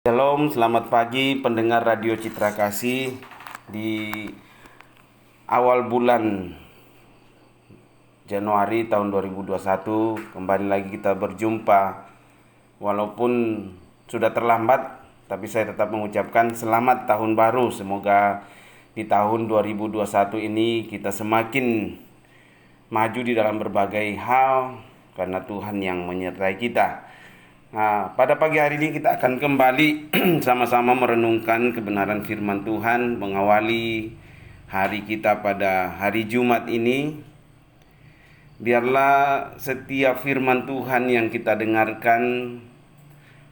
Shalom, selamat pagi pendengar Radio Citra Kasih. Di awal bulan Januari tahun 2021 kembali lagi kita berjumpa. Walaupun sudah terlambat, tapi saya tetap mengucapkan selamat tahun baru. Semoga di tahun 2021 ini kita semakin maju di dalam berbagai hal karena Tuhan yang menyertai kita. Nah, pada pagi hari ini kita akan kembali sama-sama merenungkan kebenaran firman Tuhan, mengawali hari kita pada hari Jumat ini. Biarlah setiap firman Tuhan yang kita dengarkan,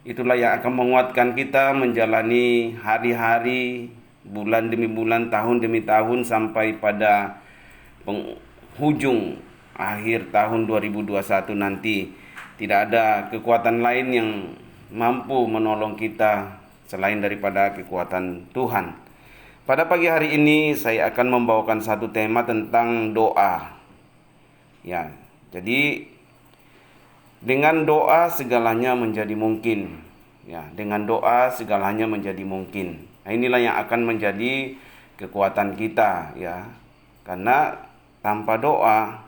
itulah yang akan menguatkan kita menjalani hari-hari, bulan demi bulan, tahun demi tahun, sampai pada penghujung akhir tahun 2021 nanti. Tidak ada kekuatan lain yang mampu menolong kita selain daripada kekuatan Tuhan. Pada pagi hari ini saya akan membawakan satu tema tentang doa. Ya, jadi dengan doa segalanya menjadi mungkin. Ya, dengan doa segalanya menjadi mungkin. Nah, inilah yang akan menjadi kekuatan kita, ya. Karena tanpa doa,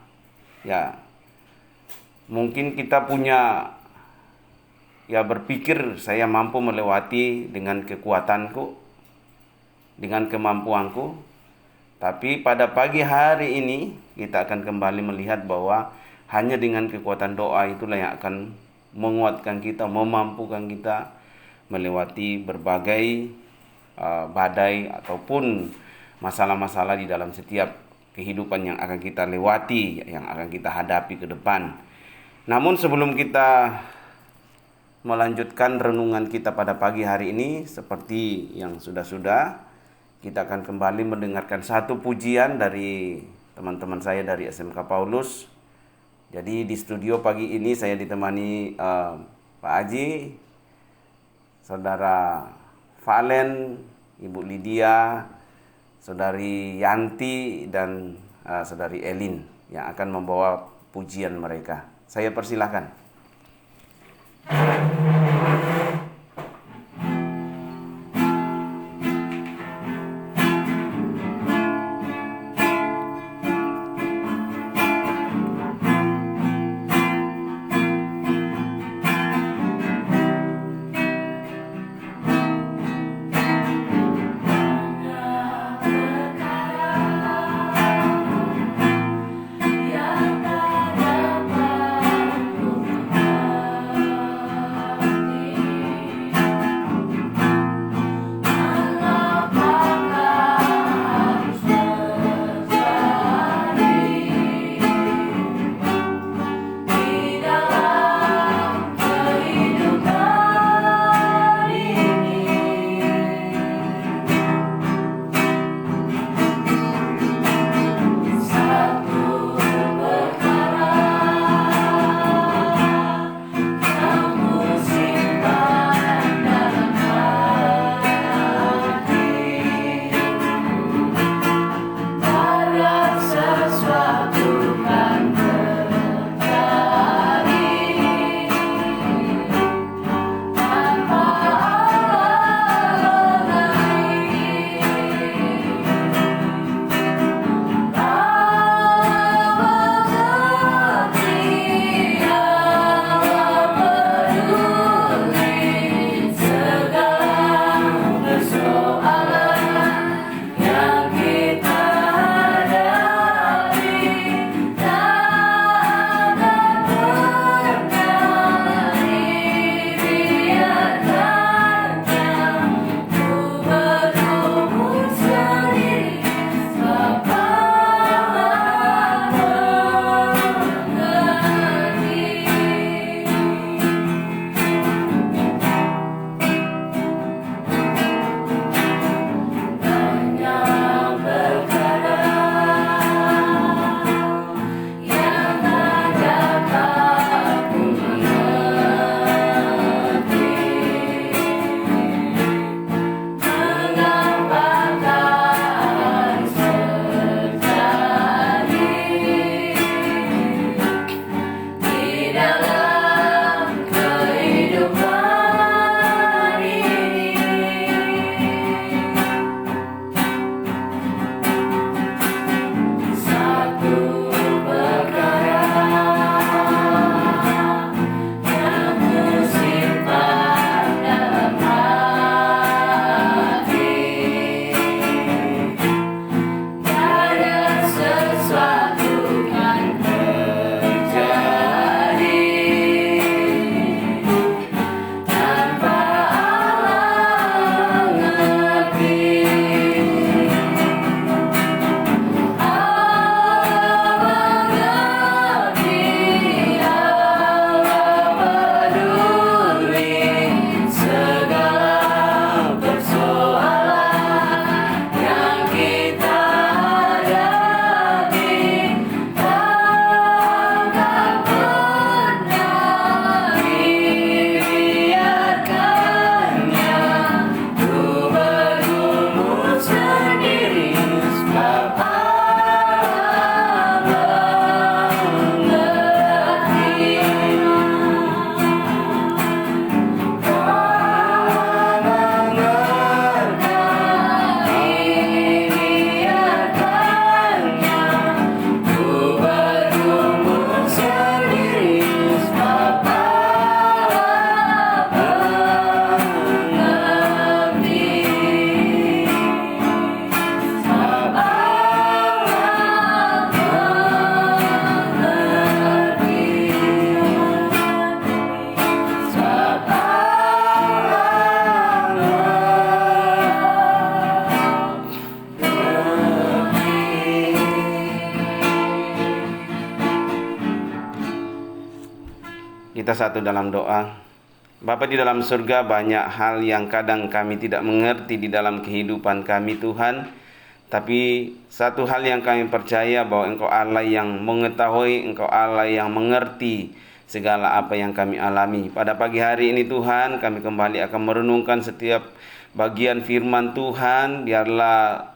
ya, mungkin kita punya berpikir saya mampu melewati dengan kekuatanku, dengan kemampuanku. Tapi pada pagi hari ini kita akan kembali melihat bahwa hanya dengan kekuatan doa itulah yang akan menguatkan kita, memampukan kita melewati berbagai badai ataupun masalah-masalah di dalam setiap kehidupan yang akan kita lewati, yang akan kita hadapi ke depan. Namun sebelum kita melanjutkan renungan kita pada pagi hari ini, seperti yang sudah-sudah, kita akan kembali mendengarkan satu pujian dari teman-teman saya dari SMK Paulus. Jadi di studio pagi ini saya ditemani Pak Aji, Saudara Valen, Ibu Lydia, Saudari Yanti, dan Saudari Elin yang akan membawa pujian mereka. Saya persilahkan. Kita satu dalam doa. Bapa di dalam surga, banyak hal yang kadang kami tidak mengerti di dalam kehidupan kami Tuhan. Tapi satu hal yang kami percaya bahwa Engkau Allah yang mengetahui, Engkau Allah yang mengerti segala apa yang kami alami. Pada pagi hari ini Tuhan, kami kembali akan merenungkan setiap bagian firman Tuhan. Biarlah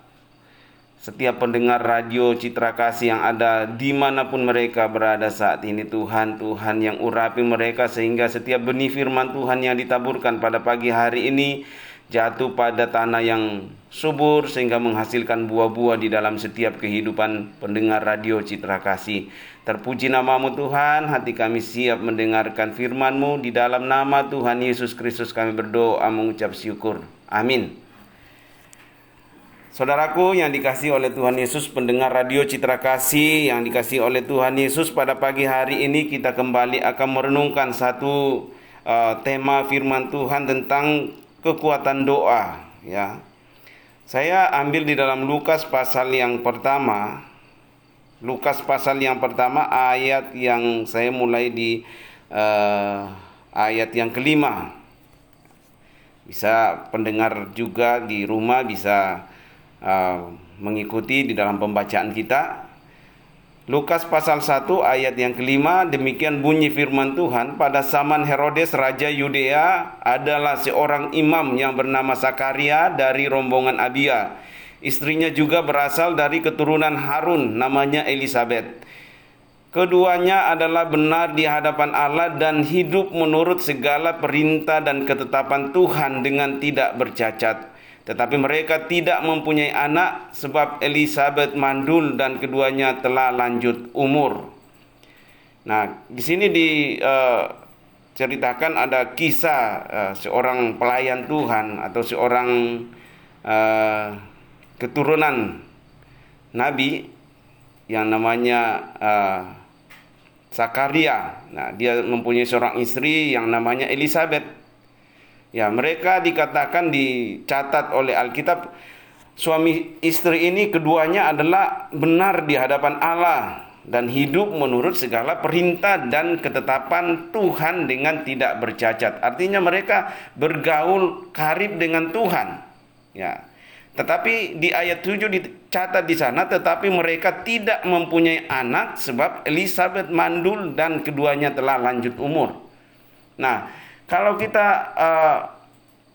setiap pendengar radio Citra Kasih yang ada dimanapun mereka berada saat ini Tuhan yang urapi mereka sehingga setiap benih firman Tuhan yang ditaburkan pada pagi hari ini jatuh pada tanah yang subur sehingga menghasilkan buah-buah di dalam setiap kehidupan pendengar radio Citra Kasih. Terpuji namamu Tuhan, hati kami siap mendengarkan firman-Mu. Di dalam nama Tuhan Yesus Kristus kami berdoa mengucap syukur. Amin. Saudaraku yang dikasihi oleh Tuhan Yesus, pendengar radio Citra Kasih yang dikasihi oleh Tuhan Yesus, pada pagi hari ini kita kembali akan merenungkan satu tema firman Tuhan tentang kekuatan doa. Ya, saya ambil di dalam Lukas pasal yang pertama. Lukas pasal yang pertama, ayat yang saya mulai di ayat yang kelima. Bisa pendengar juga di rumah bisa mengikuti di dalam pembacaan kita. Lukas pasal 1 ayat yang kelima, demikian bunyi firman Tuhan. Pada zaman Herodes Raja Yudea adalah seorang imam yang bernama Sakaria dari rombongan Abia. Istrinya juga berasal dari keturunan Harun, namanya Elisabet. Keduanya adalah benar di hadapan Allah dan hidup menurut segala perintah dan ketetapan Tuhan dengan tidak bercacat. Tetapi mereka tidak mempunyai anak sebab Elisabet mandul dan keduanya telah lanjut umur. Nah, di sini diceritakan ada kisah seorang pelayan Tuhan atau seorang keturunan Nabi yang namanya Sakaria. Nah, dia mempunyai seorang istri yang namanya Elisabet. Ya, mereka dikatakan dicatat oleh Alkitab, suami istri ini keduanya adalah benar di hadapan Allah dan hidup menurut segala perintah dan ketetapan Tuhan dengan tidak bercacat. Artinya mereka bergaul karib dengan Tuhan. Ya. Tetapi di ayat 7 dicatat di sana, tetapi mereka tidak mempunyai anak sebab Elisabet mandul dan keduanya telah lanjut umur. Nah, kalau kita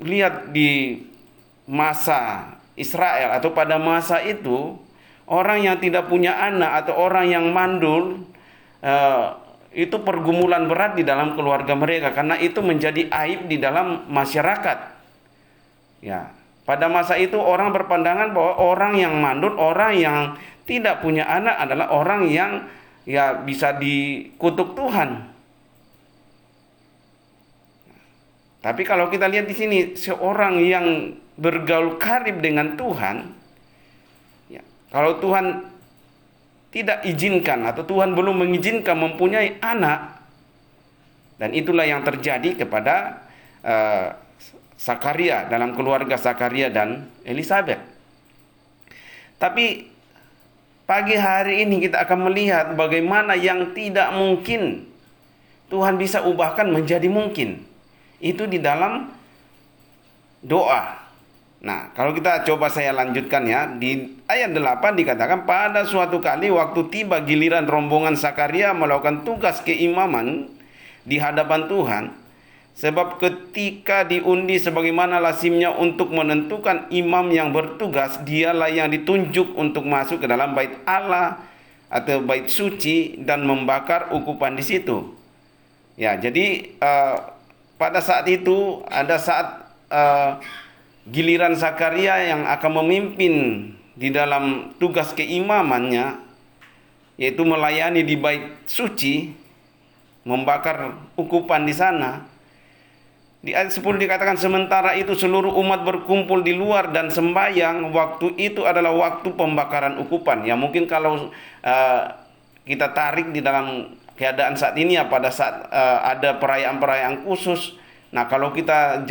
lihat di masa Israel atau pada masa itu, orang yang tidak punya anak atau orang yang mandul itu pergumulan berat di dalam keluarga mereka karena itu menjadi aib di dalam masyarakat. Ya, pada masa itu orang berpandangan bahwa orang yang mandul, orang yang tidak punya anak adalah orang yang ya bisa dikutuk Tuhan. Tapi kalau kita lihat di sini, seorang yang bergaul karib dengan Tuhan, ya, kalau Tuhan tidak izinkan atau Tuhan belum mengizinkan mempunyai anak, dan itulah yang terjadi kepada Sakaria dalam keluarga Sakaria dan Elisabet. Tapi pagi hari ini kita akan melihat bagaimana yang tidak mungkin Tuhan bisa ubahkan menjadi mungkin. Itu di dalam doa. Nah, kalau kita coba saya lanjutkan ya, di ayat 8 dikatakan, pada suatu kali waktu tiba giliran rombongan Sakaria melakukan tugas keimaman di hadapan Tuhan, sebab ketika diundi sebagaimana lazimnya untuk menentukan imam yang bertugas, dialah yang ditunjuk untuk masuk ke dalam bait Allah atau bait suci dan membakar ukupan di situ. Ya, jadi pada saat itu ada saat giliran Sakaria yang akan memimpin di dalam tugas keimamannya, yaitu melayani di bait suci, membakar ukupan di sana. Di ayat 10 dikatakan, sementara itu seluruh umat berkumpul di luar dan sembahyang. Waktu itu adalah waktu pembakaran ukupan. Ya, mungkin kalau kita tarik di dalam keadaan saat ini ya, pada saat ada perayaan-perayaan khusus. Nah, kalau kita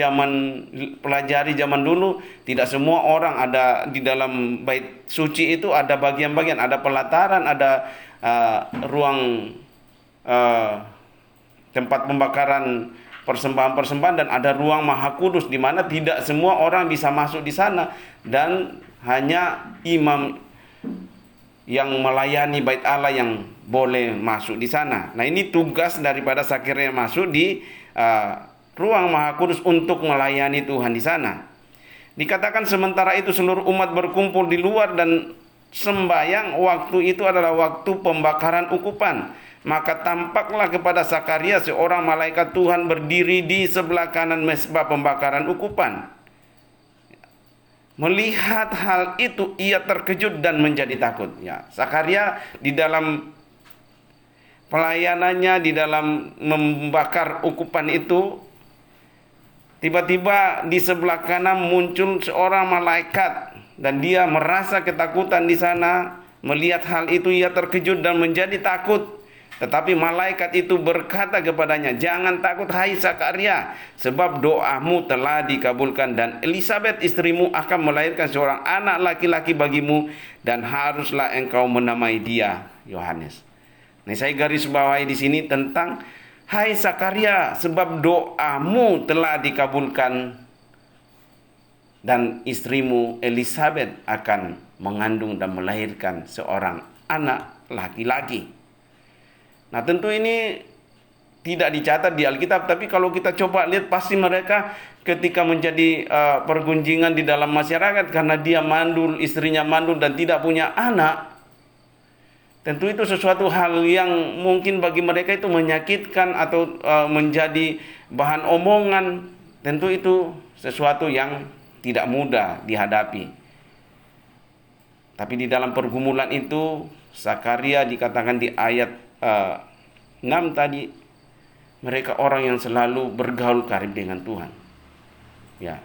pelajari zaman dulu, tidak semua orang ada di dalam bait suci itu ada bagian-bagian, ada pelataran, ada ruang tempat pembakaran persembahan-persembahan, dan ada ruang Maha Kudus di mana tidak semua orang bisa masuk di sana, dan hanya imam yang melayani bait Allah yang boleh masuk di sana. Nah, ini tugas daripada Sakaria masuk di ruang Maha Kudus untuk melayani Tuhan di sana. Dikatakan sementara itu seluruh umat berkumpul di luar dan sembayang. Waktu itu adalah waktu pembakaran ukupan. Maka tampaklah kepada Sakaria seorang malaikat Tuhan berdiri di sebelah kanan mezbah pembakaran ukupan. Melihat hal itu, ia terkejut dan menjadi takut. Ya, Sakaria di dalam pelayanannya, di dalam membakar ukupan itu, tiba-tiba di sebelah kanan muncul seorang malaikat, dan dia merasa ketakutan di sana. Melihat hal itu, ia terkejut dan menjadi takut. Tetapi malaikat itu berkata kepadanya, "Jangan takut, hai Sakaria, sebab doamu telah dikabulkan, dan Elisabet istrimu akan melahirkan seorang anak laki-laki bagimu, dan haruslah engkau menamai dia Yohanes." Nah, saya garis bawahi di sini tentang hai Sakaria, sebab doamu telah dikabulkan, dan istrimu Elisabet akan mengandung dan melahirkan seorang anak laki-laki. Nah, tentu ini tidak dicatat di Alkitab, tapi kalau kita coba lihat, pasti mereka ketika menjadi pergunjingan di dalam masyarakat karena dia mandul, istrinya mandul dan tidak punya anak, tentu itu sesuatu hal yang mungkin bagi mereka itu menyakitkan atau menjadi bahan omongan. Tentu itu sesuatu yang tidak mudah dihadapi. Tapi di dalam pergumulan itu, Sakaria dikatakan di ayat 6 tadi, mereka orang yang selalu bergaul karib dengan Tuhan. Ya,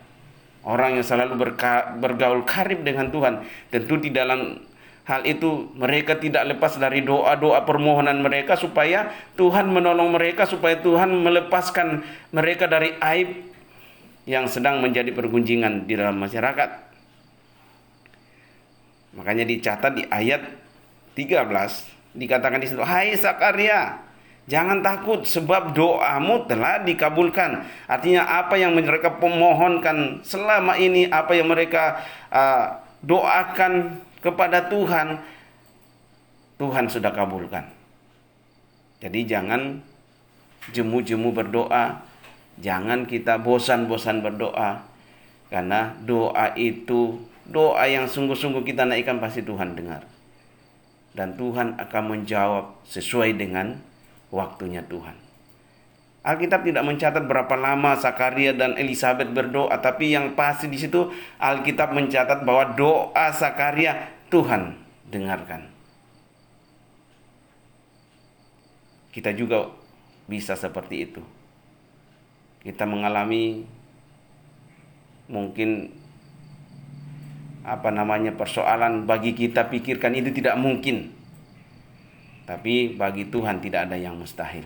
orang yang selalu bergaul karib dengan Tuhan. Tentu di dalam hal itu mereka tidak lepas dari doa-doa permohonan mereka supaya Tuhan menolong mereka, supaya Tuhan melepaskan mereka dari aib yang sedang menjadi pergunjingan di dalam masyarakat. Makanya dicatat di ayat 13, dikatakan di situ, "Hai Sakaria, jangan takut, sebab doamu telah dikabulkan." Artinya apa yang mereka pemohonkan selama ini, apa yang mereka doakan kepada Tuhan, Tuhan sudah kabulkan. Jadi jangan jemu-jemu berdoa, jangan kita bosan-bosan berdoa, karena doa itu doa yang sungguh-sungguh kita naikkan pasti Tuhan dengar. Dan Tuhan akan menjawab sesuai dengan waktunya Tuhan. Alkitab tidak mencatat berapa lama Sakaria dan Elisabet berdoa, tapi yang pasti di situ Alkitab mencatat bahwa doa Sakaria Tuhan dengarkan. Kita juga bisa seperti itu. Kita mengalami mungkin persoalan bagi kita pikirkan itu tidak mungkin. Tapi bagi Tuhan tidak ada yang mustahil.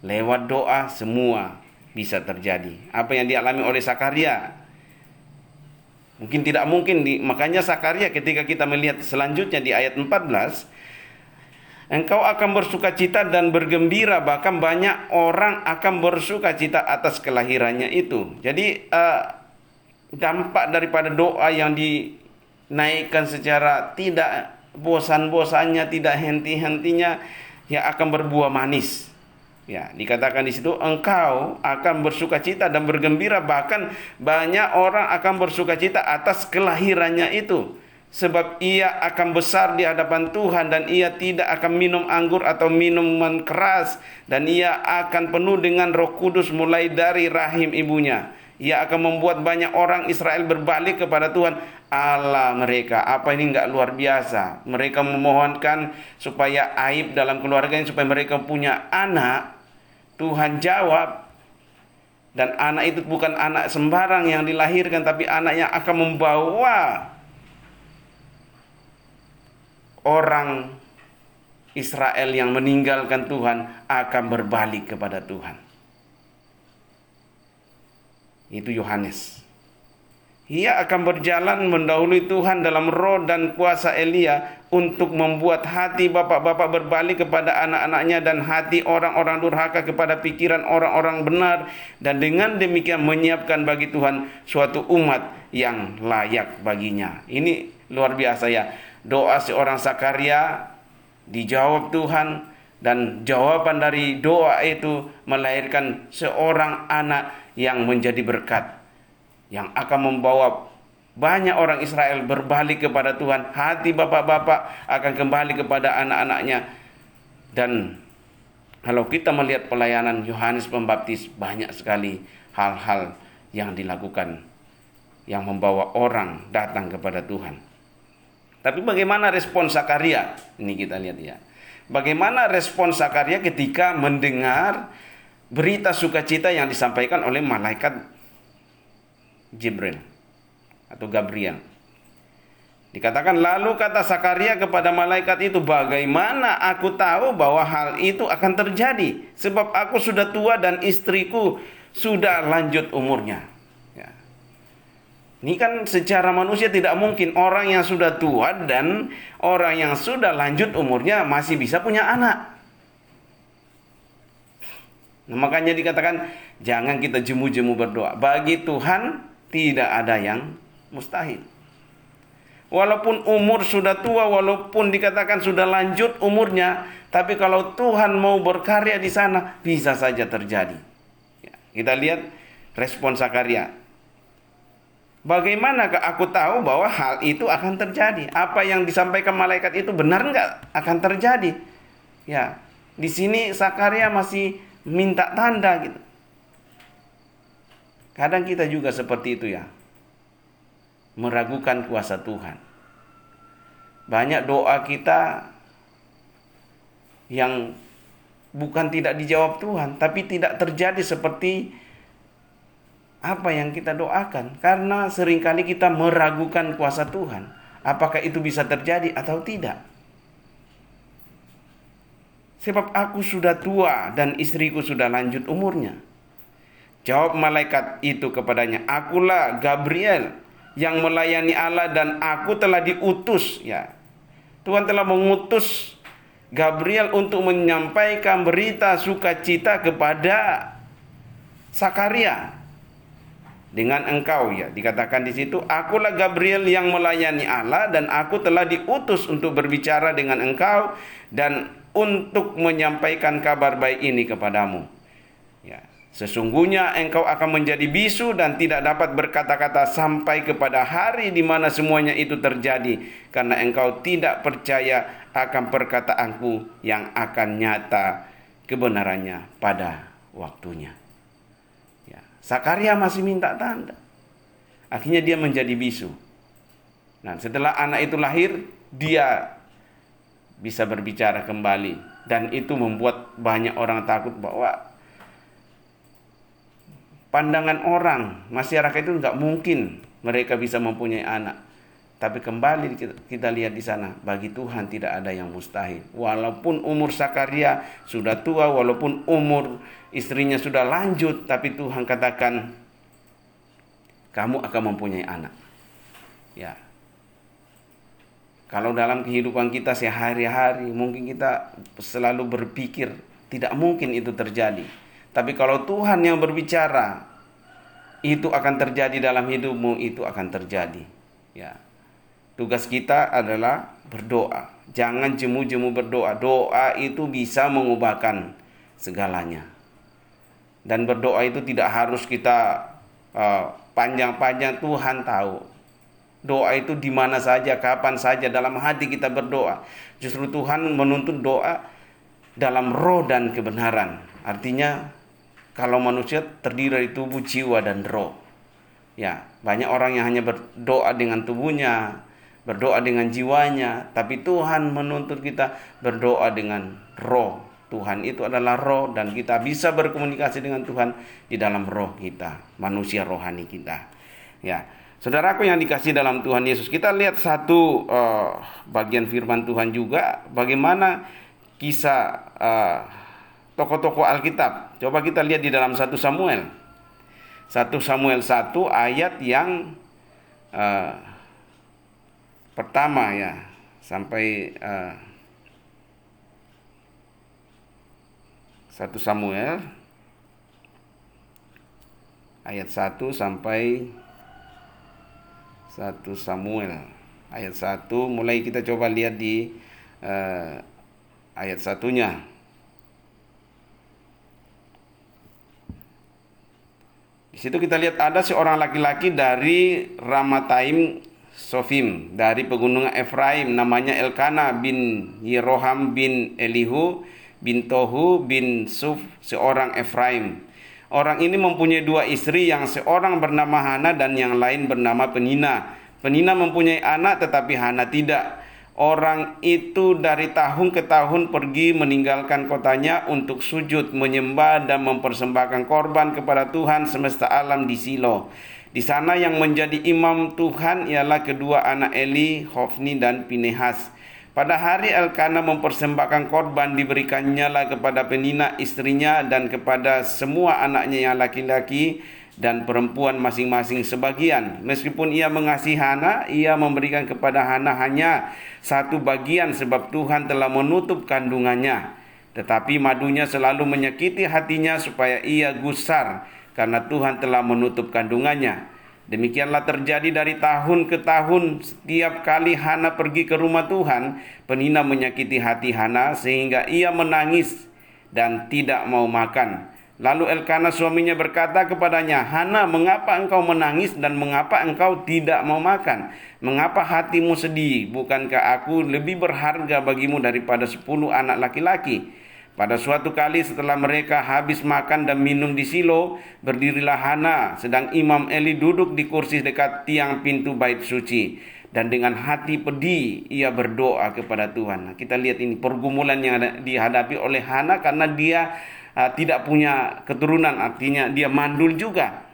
Lewat doa semua bisa terjadi. Apa yang dialami oleh Sakaria mungkin tidak mungkin. Makanya Sakaria ketika kita melihat selanjutnya di ayat 14, "Engkau akan bersukacita dan bergembira, bahkan banyak orang akan bersukacita atas kelahirannya itu." Jadi dampak daripada doa yang dinaikkan secara tidak bosan-bosannya, tidak henti-hentinya, yang akan berbuah manis. Ya, dikatakan di situ, engkau akan bersukacita dan bergembira, bahkan banyak orang akan bersukacita atas kelahirannya itu, sebab ia akan besar di hadapan Tuhan, dan ia tidak akan minum anggur atau minuman keras, dan ia akan penuh dengan Roh Kudus mulai dari rahim ibunya. Ia akan membuat banyak orang Israel berbalik kepada Tuhan Allah mereka. Apa ini enggak luar biasa? Mereka memohonkan supaya aib dalam keluarganya, supaya mereka punya anak. Tuhan jawab. Dan anak itu bukan anak sembarang yang dilahirkan, tapi anak yang akan membawa orang Israel yang meninggalkan Tuhan akan berbalik kepada Tuhan. Itu Yohanes. Ia akan berjalan mendahului Tuhan dalam roh dan kuasa Elia untuk membuat hati bapak-bapak berbalik kepada anak-anaknya dan hati orang-orang durhaka kepada pikiran orang-orang benar, dan dengan demikian menyiapkan bagi Tuhan suatu umat yang layak baginya. Ini luar biasa ya. Doa seorang Sakaria dijawab Tuhan, dan jawaban dari doa itu melahirkan seorang anak yang menjadi berkat, yang akan membawa banyak orang Israel berbalik kepada Tuhan. Hati bapak-bapak akan kembali kepada anak-anaknya. Dan kalau kita melihat pelayanan Yohanes Pembaptis, banyak sekali hal-hal yang dilakukan yang membawa orang datang kepada Tuhan. Tapi bagaimana respon Sakaria? Ini kita lihat ya. Bagaimana respon Sakaria ketika mendengar berita sukacita yang disampaikan oleh malaikat Jibril atau Gabriel. Dikatakan, lalu kata Sakaria kepada malaikat itu, bagaimana aku tahu bahwa hal itu akan terjadi? Sebab aku sudah tua dan istriku sudah lanjut umurnya. Ya. Ini kan secara manusia tidak mungkin orang yang sudah tua dan orang yang sudah lanjut umurnya masih bisa punya anak. Nah, makanya dikatakan jangan kita jemu-jemu berdoa. Bagi Tuhan tidak ada yang mustahil. Walaupun umur sudah tua, walaupun dikatakan sudah lanjut umurnya, tapi kalau Tuhan mau berkarya di sana, bisa saja terjadi. Ya, kita lihat respon Sakaria. Bagaimanakah aku tahu bahwa hal itu akan terjadi? Apa yang disampaikan malaikat itu benar nggak akan terjadi? Ya, di sini Sakaria masih minta tanda gitu. Kadang kita juga seperti itu ya, meragukan kuasa Tuhan. Banyak doa kita yang bukan tidak dijawab Tuhan, tapi tidak terjadi seperti apa yang kita doakan. Karena seringkali kita meragukan kuasa Tuhan. Apakah itu bisa terjadi atau tidak? Sebab aku sudah tua dan istriku sudah lanjut umurnya. Jawab malaikat itu kepadanya, akulah Gabriel yang melayani Allah dan aku telah diutus. Ya, Tuhan telah mengutus Gabriel untuk menyampaikan berita sukacita kepada Sakaria dengan engkau. Ya, dikatakan di situ, akulah Gabriel yang melayani Allah dan aku telah diutus untuk berbicara dengan engkau dan untuk menyampaikan kabar baik ini kepadamu. Ya. Sesungguhnya engkau akan menjadi bisu dan tidak dapat berkata-kata sampai kepada hari di mana semuanya itu terjadi, karena engkau tidak percaya akan perkataanku yang akan nyata kebenarannya pada waktunya. Ya, Sakaria masih minta tanda. Akhirnya dia menjadi bisu. Nah, setelah anak itu lahir, dia bisa berbicara kembali, dan itu membuat banyak orang takut bahwa pandangan orang, masyarakat itu nggak mungkin mereka bisa mempunyai anak. Tapi kembali kita lihat di sana, bagi Tuhan tidak ada yang mustahil. Walaupun umur Sakaria sudah tua, walaupun umur istrinya sudah lanjut, tapi Tuhan katakan, kamu akan mempunyai anak. Ya. Kalau dalam kehidupan kita sehari-hari, mungkin kita selalu berpikir tidak mungkin itu terjadi. Tapi kalau Tuhan yang berbicara, itu akan terjadi dalam hidupmu, itu akan terjadi. Ya. Tugas kita adalah berdoa. Jangan jemu-jemu berdoa. Doa itu bisa mengubahkan segalanya. Dan berdoa itu tidak harus kita panjang-panjang. Tuhan tahu. Doa itu di mana saja, kapan saja, dalam hati kita berdoa. Justru Tuhan menuntut doa dalam roh dan kebenaran. Artinya, kalau manusia terdiri dari tubuh, jiwa, dan roh. Ya, banyak orang yang hanya berdoa dengan tubuhnya, berdoa dengan jiwanya, tapi Tuhan menuntut kita berdoa dengan roh. Tuhan itu adalah roh, dan kita bisa berkomunikasi dengan Tuhan di dalam roh kita, manusia rohani kita. Ya, saudaraku yang dikasihi dalam Tuhan Yesus, kita lihat satu bagian firman Tuhan juga, bagaimana kisah tokoh-tokoh Alkitab. Coba kita lihat di dalam 1 Samuel 1 ayat yang uh, pertama ya, sampai 1 Samuel ayat 1 sampai 1 Samuel ayat 1, mulai kita coba lihat di ayat 1-nya. Di situ kita lihat ada seorang laki-laki dari Ramataim Sofim, dari pegunungan Efraim, namanya Elkana bin Yeroham bin Elihu bin Tohu bin Suf, seorang Efraim. Orang ini mempunyai 2 istri, yang seorang bernama Hana dan yang lain bernama Penina. Penina mempunyai anak tetapi Hana tidak. Orang itu dari tahun ke tahun pergi meninggalkan kotanya untuk sujud, menyembah dan mempersembahkan korban kepada Tuhan semesta alam di Silo. Di sana yang menjadi imam Tuhan ialah kedua anak Eli, Hofni dan Pinehas. Pada hari Elkana mempersembahkan korban, diberikannya lah kepada Penina istrinya dan kepada semua anaknya yang laki-laki dan perempuan masing-masing sebagian. Meskipun ia mengasihi Hana, ia memberikan kepada Hana hanya 1 bagian sebab Tuhan telah menutup kandungannya. Tetapi madunya selalu menyakiti hatinya supaya ia gusar karena Tuhan telah menutup kandungannya. Demikianlah terjadi dari tahun ke tahun. Setiap kali Hana pergi ke rumah Tuhan, Penina menyakiti hati Hana sehingga ia menangis dan tidak mau makan. Lalu Elkana suaminya berkata kepadanya, Hana, mengapa engkau menangis dan mengapa engkau tidak mau makan? Mengapa hatimu sedih? Bukankah aku lebih berharga bagimu daripada 10 anak laki-laki? Pada suatu kali setelah mereka habis makan dan minum di Silo, berdirilah Hana, sedang Imam Eli duduk di kursi dekat tiang pintu bait suci. Dan dengan hati pedih ia berdoa kepada Tuhan. Nah, kita lihat ini pergumulan yang dihadapi oleh Hana karena dia tidak punya keturunan, artinya dia mandul juga.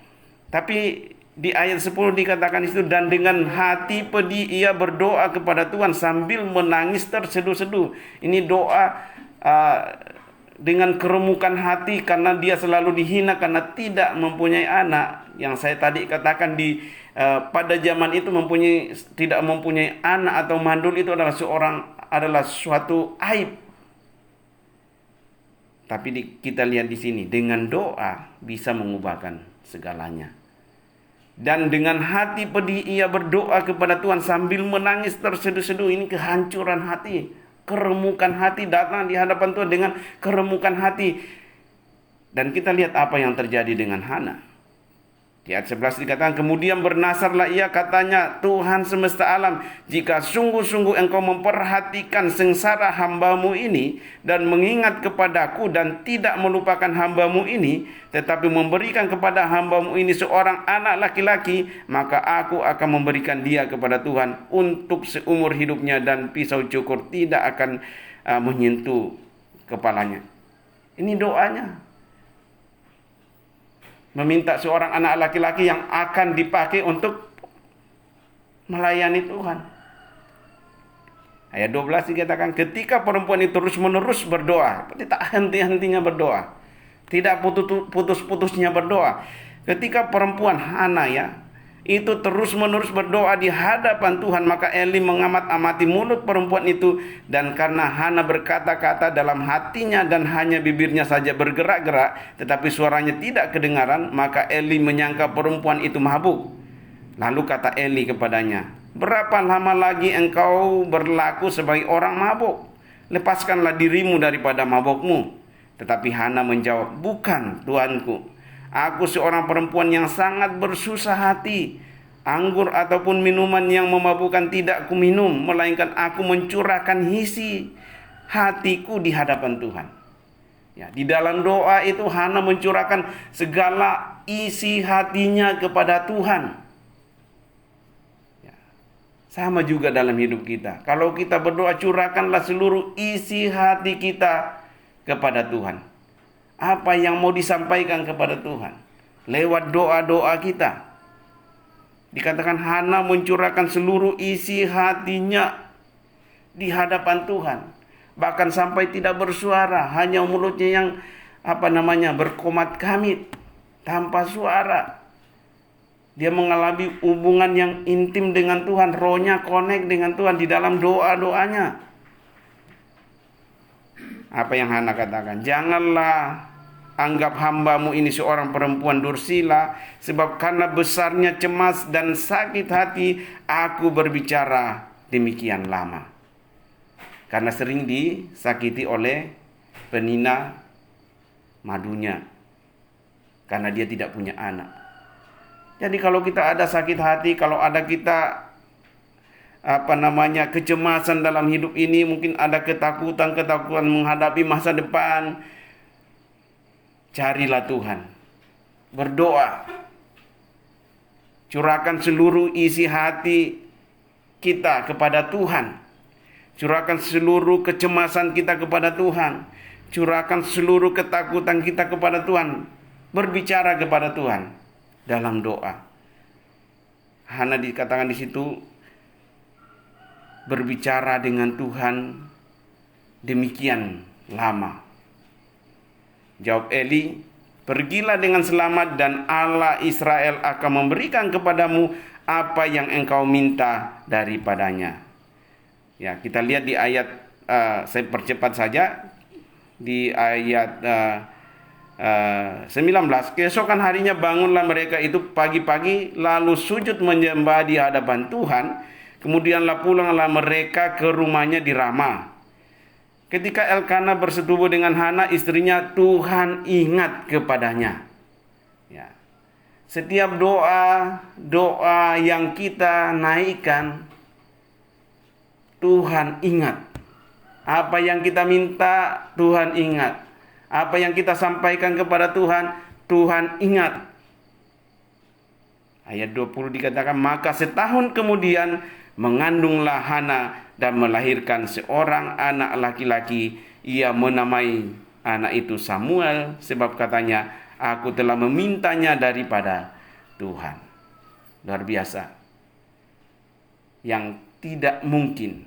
Tapi di ayat 10 dikatakan itu, dan dengan hati pedih ia berdoa kepada Tuhan sambil menangis terseduh-seduh. Ini doa dengan keremukan hati karena dia selalu dihina karena tidak mempunyai anak. Yang saya tadi katakan pada zaman itu tidak mempunyai anak atau mandul itu adalah suatu aib. Tapi kita lihat di sini, dengan doa bisa mengubahkan segalanya. Dan dengan hati pedih ia berdoa kepada Tuhan sambil menangis terseduh-seduh. Ini kehancuran hati, keremukan hati, datang di hadapan Tuhan dengan keremukan hati. Dan kita lihat apa yang terjadi dengan Hana. Di ayat 11 dikatakan, kemudian bernasarlah ia, katanya, Tuhan semesta alam, jika sungguh-sungguh engkau memperhatikan sengsara hambamu ini dan mengingat kepadaku dan tidak melupakan hambamu ini, tetapi memberikan kepada hambamu ini seorang anak laki-laki, maka aku akan memberikan dia kepada Tuhan untuk seumur hidupnya dan pisau cukur tidak akan menyentuh kepalanya. Ini doanya. Meminta seorang anak laki-laki yang akan dipakai untuk melayani Tuhan. Ayat 12 dikatakan, ketika perempuan itu terus-menerus berdoa, tidak henti-hentinya berdoa, tidak putus-putusnya berdoa. Ketika perempuan Hana itu terus-menerus berdoa di hadapan Tuhan, maka Eli mengamat-amati mulut perempuan itu, dan karena Hana berkata-kata dalam hatinya dan hanya bibirnya saja bergerak-gerak, tetapi suaranya tidak kedengaran, maka Eli menyangka perempuan itu mabuk. Lalu kata Eli kepadanya, berapa lama lagi engkau berlaku sebagai orang mabuk? Lepaskanlah dirimu daripada mabukmu. Tetapi Hana menjawab, bukan, Tuanku. Aku seorang perempuan yang sangat bersusah hati. Anggur ataupun minuman yang memabukkan tidak kuminum, melainkan aku mencurahkan isi hatiku di hadapan Tuhan. Ya, di dalam doa itu Hana mencurahkan segala isi hatinya kepada Tuhan. Ya, sama juga dalam hidup kita. Kalau kita berdoa, curahkanlah seluruh isi hati kita kepada Tuhan. Apa yang mau disampaikan kepada Tuhan lewat doa-doa kita. Dikatakan Hana mencurahkan seluruh isi hatinya di hadapan Tuhan. Bahkan sampai tidak bersuara, hanya mulutnya yang berkomat kamit tanpa suara. Dia mengalami hubungan yang intim dengan Tuhan. Rohnya connect dengan Tuhan di dalam doa-doanya. Apa yang Hana katakan? Janganlah anggap hambamu ini seorang perempuan dursila, sebab karena besarnya cemas dan sakit hati aku berbicara demikian lama. Karena sering disakiti oleh penina madunya, karena dia tidak punya anak. Jadi kalau kita ada sakit hati, kalau ada kita kecemasan dalam hidup ini, mungkin ada ketakutan menghadapi masa depan, carilah Tuhan, berdoa, curahkan seluruh isi hati kita kepada Tuhan, curahkan seluruh kecemasan kita kepada Tuhan, curahkan seluruh ketakutan kita kepada Tuhan, berbicara kepada Tuhan dalam doa. Hana dikatakan di situ berbicara dengan Tuhan demikian lama. Jawab Eli, pergilah dengan selamat dan Allah Israel akan memberikan kepadamu apa yang engkau minta daripadanya. Ya, kita lihat di ayat, saya percepat saja, di ayat 19. Keesokan harinya bangunlah mereka itu pagi-pagi, lalu sujud menyembah di hadapan Tuhan. Kemudianlah pulanglah mereka ke rumahnya di Rama. Ketika Elkana bersetubuh dengan Hana istrinya, Tuhan ingat kepadanya. Ya. Setiap doa yang kita naikkan, Tuhan ingat. Apa yang kita minta, Tuhan ingat. Apa yang kita sampaikan kepada Tuhan, Tuhan ingat. Ayat 20 dikatakan, maka setahun kemudian mengandunglah Hana dan melahirkan seorang anak laki-laki. Ia menamai anak itu Samuel, sebab katanya, aku telah memintanya daripada Tuhan. Luar biasa. Yang tidak mungkin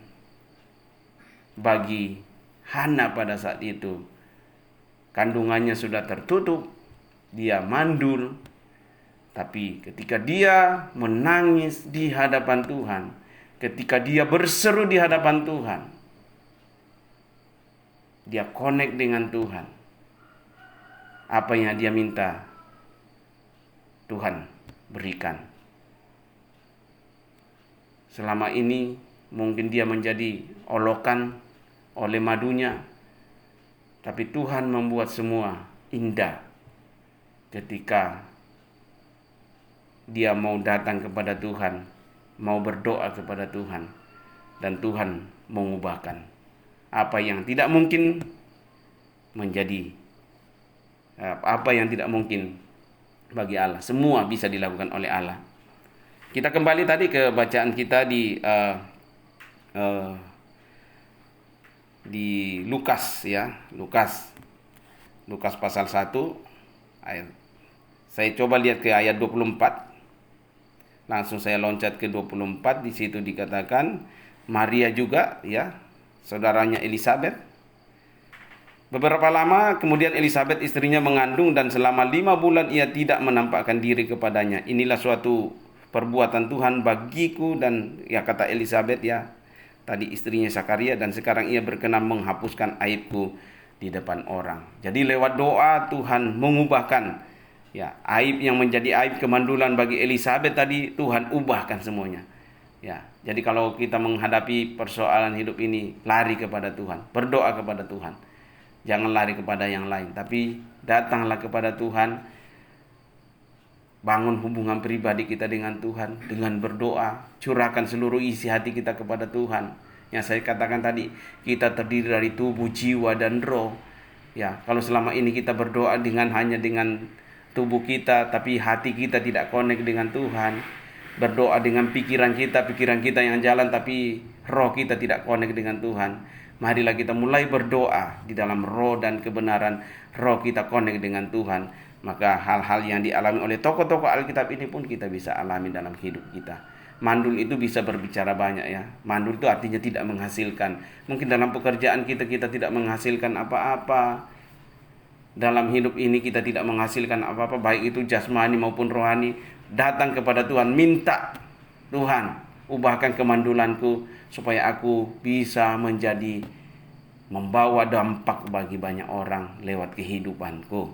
bagi Hana pada saat itu. Kandungannya sudah tertutup, dia mandul. Tapi ketika dia menangis di hadapan Tuhan, ketika dia berseru di hadapan Tuhan, dia connect dengan Tuhan. Apa yang dia minta, Tuhan berikan. Selama ini mungkin dia menjadi olokan oleh madunya, tapi Tuhan membuat semua indah ketika dia mau datang kepada Tuhan, mau berdoa kepada Tuhan, dan Tuhan mengubahkan apa yang tidak mungkin menjadi apa yang tidak mungkin bagi Allah. Semua bisa dilakukan oleh Allah. Kita kembali tadi ke bacaan kita di Lukas, ya. Lukas pasal 1 ayat. Saya coba lihat ke ayat 24. Langsung saya loncat ke 24. Di situ dikatakan Maria juga, ya, saudaranya Elisabet. Beberapa lama kemudian Elisabet istrinya mengandung dan selama 5 bulan ia tidak menampakkan diri kepadanya. Inilah suatu perbuatan Tuhan bagiku, dan ya kata Elisabet, ya, tadi istrinya Zakaria, dan sekarang ia berkenan menghapuskan aibku di depan orang. Jadi lewat doa Tuhan mengubahkan, ya, aib yang menjadi aib kemandulan bagi Elisabet tadi, Tuhan ubahkan semuanya. Ya, jadi kalau kita menghadapi persoalan hidup ini, lari kepada Tuhan, berdoa kepada Tuhan. Jangan lari kepada yang lain, tapi datanglah kepada Tuhan. Bangun hubungan pribadi kita dengan Tuhan dengan berdoa. Curahkan seluruh isi hati kita kepada Tuhan. Yang saya katakan tadi, kita terdiri dari tubuh, jiwa, dan roh. Ya, kalau selama ini kita berdoa hanya dengan tubuh kita, tapi hati kita tidak connect dengan Tuhan. Berdoa dengan pikiran kita yang jalan, tapi roh kita tidak connect dengan Tuhan. Marilah kita mulai berdoa di dalam roh dan kebenaran. Roh kita connect dengan Tuhan. Maka hal-hal yang dialami oleh tokoh-tokoh Alkitab ini pun kita bisa alami dalam hidup kita. Mandul itu bisa berbicara banyak, ya. Mandul itu artinya tidak menghasilkan. Mungkin dalam pekerjaan kita tidak menghasilkan apa-apa. Dalam hidup ini kita tidak menghasilkan apa-apa, baik itu jasmani maupun rohani. datang kepada Tuhan, minta Tuhan, ubahkan kemandulanku supaya aku bisa membawa dampak bagi banyak orang lewat kehidupanku.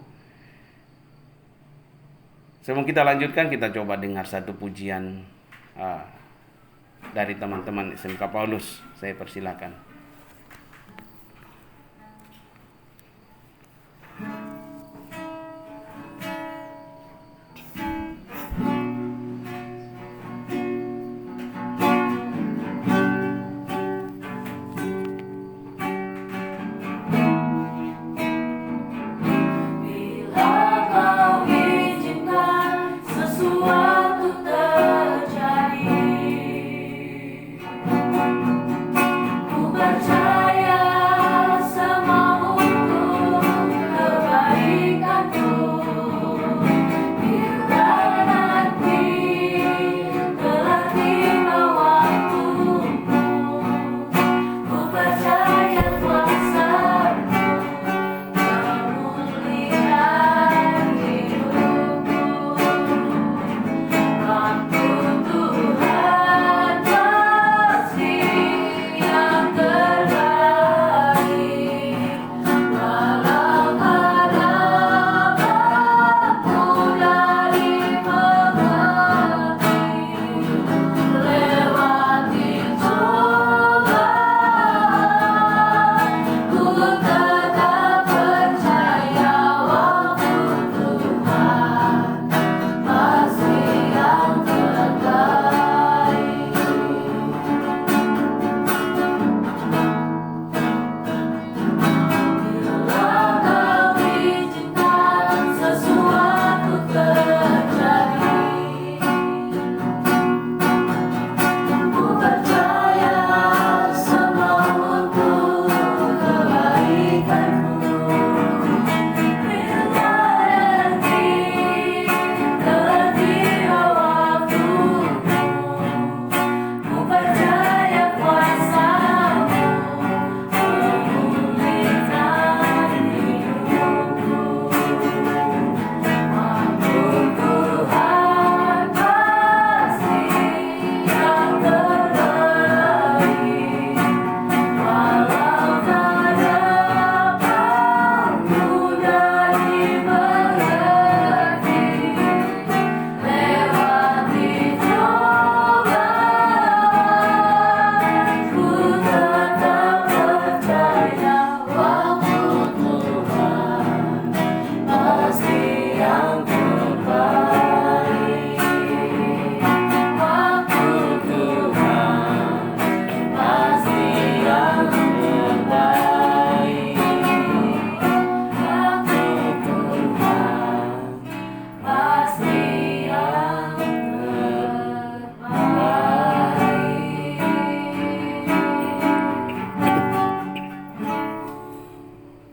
Sebelum kita lanjutkan, kita coba dengar satu pujian dari teman-teman SMK Paulus. Saya persilakan.